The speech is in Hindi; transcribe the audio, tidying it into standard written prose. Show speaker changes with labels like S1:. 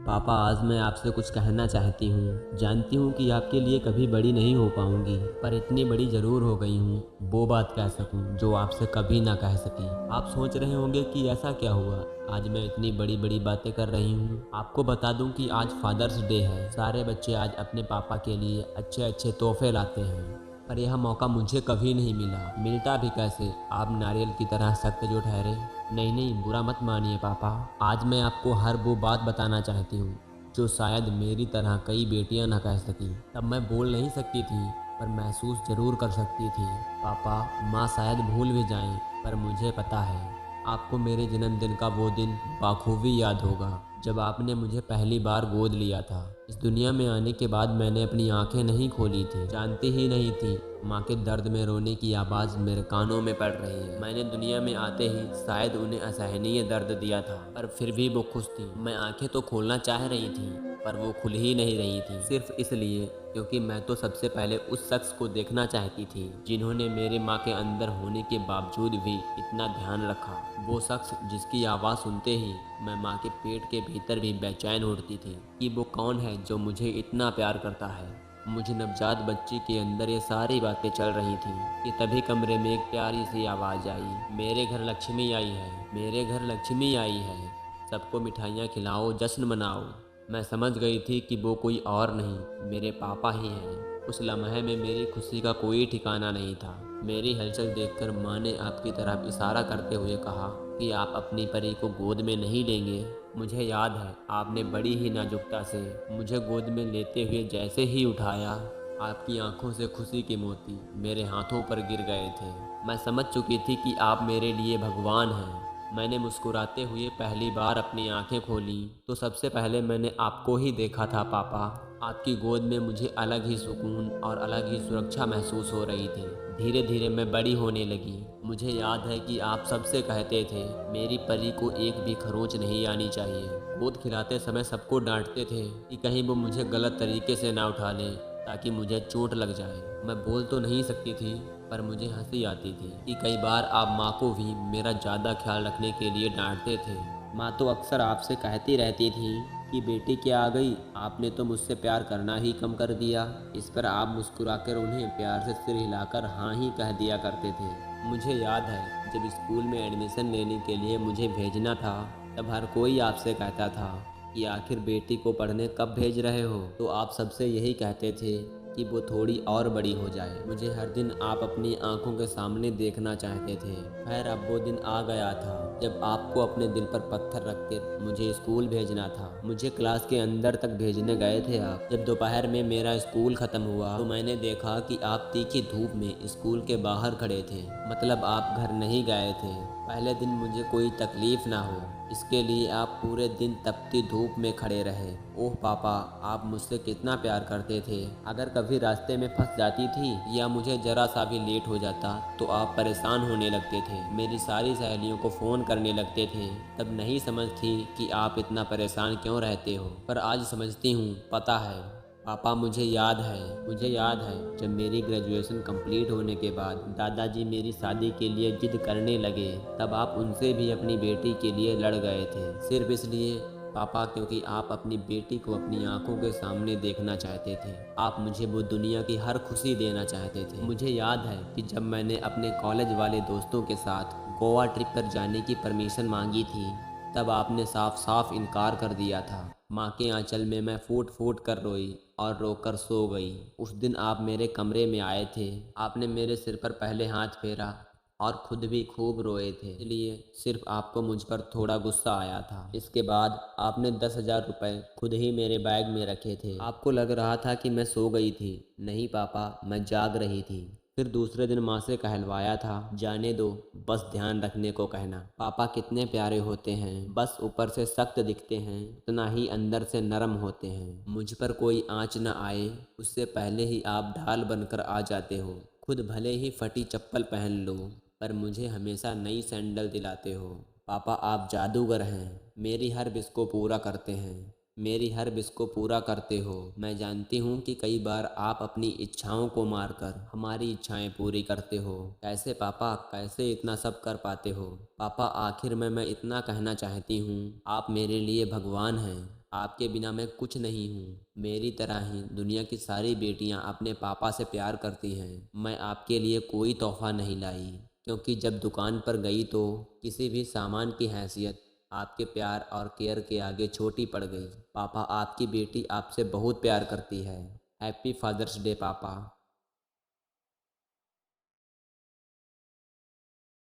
S1: पापा, आज मैं आपसे कुछ कहना चाहती हूँ। जानती हूँ कि आपके लिए कभी बड़ी नहीं हो पाऊँगी, पर इतनी बड़ी ज़रूर हो गई हूँ, वो बात कह सकूँ जो आपसे कभी ना कह सकी। आप सोच रहे होंगे कि ऐसा क्या हुआ, आज मैं इतनी बड़ी बड़ी बातें कर रही हूँ। आपको बता दूँ कि आज फादर्स डे है। सारे बच्चे आज अपने पापा के लिए अच्छे अच्छे तोहफे लाते हैं, पर यह मौका मुझे कभी नहीं मिला। मिलता भी कैसे, आप नारियल की तरह सख्त जो ठहरे। नहीं नहीं, बुरा मत मानिए पापा। आज मैं आपको हर वो बात बताना चाहती हूँ जो शायद मेरी तरह कई बेटियां ना कह सकी। तब मैं बोल नहीं सकती थी, पर महसूस जरूर कर सकती थी। पापा, माँ शायद भूल भी जाएं, पर मुझे पता है आपको मेरे जन्मदिन का वो दिन बाखूबी याद होगा, जब आपने मुझे पहली बार गोद लिया था। इस दुनिया में आने के बाद मैंने अपनी आंखें नहीं खोली थी, जानती ही नहीं थी माँ के दर्द में रोने की आवाज़ मेरे कानों में पड़ रही है। मैंने दुनिया में आते ही शायद उन्हें असहनीय दर्द दिया था, पर फिर भी वो खुश थी। मैं आंखें तो खोलना चाह रही थी, पर वो खुल ही नहीं रही थी, सिर्फ इसलिए क्योंकि मैं तो सबसे पहले उस शख्स को देखना चाहती थी जिन्होंने मेरे माँ के अंदर होने के बावजूद भी इतना ध्यान रखा। वो शख्स जिसकी आवाज़ सुनते ही मैं माँ के पेट के भीतर भी बेचैन उठती थी कि वो कौन है जो मुझे इतना प्यार करता है। मुझे नवजात बच्ची के अंदर ये सारी बातें चल रही थीं कि तभी कमरे में एक प्यारी सी आवाज़ आई, मेरे घर लक्ष्मी आई है, मेरे घर लक्ष्मी आई है, सबको मिठाइयाँ खिलाओ, जश्न मनाओ। मैं समझ गई थी कि वो कोई और नहीं, मेरे पापा ही हैं। उस लम्हे में मेरी खुशी का कोई ठिकाना नहीं था। मेरी हलचल देखकर माँ ने आपकी तरफ इशारा करते हुए कहा कि आप अपनी परी को गोद में नहीं लेंगे। मुझे याद है आपने बड़ी ही नाजुकता से मुझे गोद में लेते हुए जैसे ही उठाया, आपकी आंखों से खुशी के मोती मेरे हाथों पर गिर गए थे। मैं समझ चुकी थी कि आप मेरे लिए भगवान हैं। मैंने मुस्कुराते हुए पहली बार अपनी आंखें खोली तो सबसे पहले मैंने आपको ही देखा था पापा। आपकी गोद में मुझे अलग ही सुकून और अलग ही सुरक्षा महसूस हो रही थी। धीरे धीरे मैं बड़ी होने लगी। मुझे याद है कि आप सबसे कहते थे मेरी परी को एक भी खरोंच नहीं आनी चाहिए। गोद खिलाते समय सबको डांटते थे कि कहीं वो मुझे गलत तरीके से ना उठा ले ताकि मुझे चोट लग जाए। मैं बोल तो नहीं सकती थी, पर मुझे हंसी आती थी कि कई बार आप माँ को भी मेरा ज़्यादा ख्याल रखने के लिए डांटते थे। माँ तो अक्सर आपसे कहती रहती थी कि बेटी क्या आ गई, आपने तो मुझसे प्यार करना ही कम कर दिया। इस पर आप मुस्कुराकर उन्हें प्यार से सिर हिलाकर हाँ ही कह दिया करते थे। मुझे याद है जब स्कूल में एडमिशन लेने के लिए मुझे भेजना था, तब हर कोई आपसे कहता था कि आखिर बेटी को पढ़ने कब भेज रहे हो, तो आप सबसे यही कहते थे कि वो थोड़ी और बड़ी हो जाए। मुझे हर दिन आप अपनी आंखों के सामने देखना चाहते थे। खैर, अब वो दिन आ गया था जब आपको अपने दिल पर पत्थर रख कर मुझे स्कूल भेजना था। मुझे क्लास के अंदर तक भेजने गए थे आप। जब दोपहर में मेरा स्कूल खत्म हुआ तो मैंने देखा कि आप तीखी धूप में स्कूल के बाहर खड़े थे, मतलब आप घर नहीं गए थे। पहले दिन मुझे कोई तकलीफ ना हो, इसके लिए आप पूरे दिन तपती धूप में खड़े रहे। ओह पापा, आप मुझसे कितना प्यार करते थे। अगर कभी रास्ते में फंस जाती थी या मुझे जरा सा भी लेट हो जाता तो आप परेशान होने लगते थे, मेरी सारी सहेलियों को फ़ोन करने लगते थे। तब नहीं समझती कि आप इतना परेशान क्यों रहते हो, पर आज समझती हूँ। पता है पापा, मुझे याद है जब मेरी ग्रेजुएशन कंप्लीट होने के बाद दादाजी मेरी शादी के लिए जिद करने लगे, तब आप उनसे भी अपनी बेटी के लिए लड़ गए थे, सिर्फ इसलिए पापा क्योंकि आप अपनी बेटी को अपनी आंखों के सामने देखना चाहते थे। आप मुझे वो दुनिया की हर खुशी देना चाहते थे। मुझे याद है कि जब मैंने अपने कॉलेज वाले दोस्तों के साथ गोवा ट्रिप पर जाने की परमिशन मांगी थी, तब आपने साफ साफ इनकार कर दिया था। माँ के आंचल में मैं फूट फूट कर रोई और रोकर सो गई। उस दिन आप मेरे कमरे में आए थे, आपने मेरे सिर पर पहले हाथ फेरा और खुद भी खूब रोए थे, इसलिए सिर्फ आपको मुझ पर थोड़ा गुस्सा आया था। इसके बाद आपने 10,000 रुपये खुद ही मेरे बैग में रखे थे। आपको लग रहा था कि मैं सो गई थी। नहीं पापा, मैं जाग रही थी। फिर दूसरे दिन माँ से कहलवाया था, जाने दो, बस ध्यान रखने को कहना। पापा कितने प्यारे होते हैं, बस ऊपर से सख्त दिखते हैं, उतना ही अंदर से नरम होते हैं। मुझ पर कोई आँच न आए उससे पहले ही आप ढाल बनकर आ जाते हो। खुद भले ही फटी चप्पल पहन लो, पर मुझे हमेशा नई सैंडल दिलाते हो। पापा, आप जादूगर हैं, मेरी हर विश को पूरा करते हैं, मेरी हर विश को पूरा करते हो। मैं जानती हूँ कि कई बार आप अपनी इच्छाओं को मारकर हमारी इच्छाएं पूरी करते हो। कैसे पापा, कैसे इतना सब कर पाते हो? पापा, आखिर में मैं इतना कहना चाहती हूँ, आप मेरे लिए भगवान हैं। आपके बिना मैं कुछ नहीं हूँ। मेरी तरह ही दुनिया की सारी बेटियाँ अपने पापा से प्यार करती हैं। मैं आपके लिए कोई तोहफ़ा नहीं लाई, क्योंकि जब दुकान पर गई तो किसी भी सामान की हैसियत आपके प्यार और केयर के आगे छोटी पड़ गई। पापा, आपकी बेटी आपसे बहुत प्यार करती है। हैप्पी फादर्स डे पापा।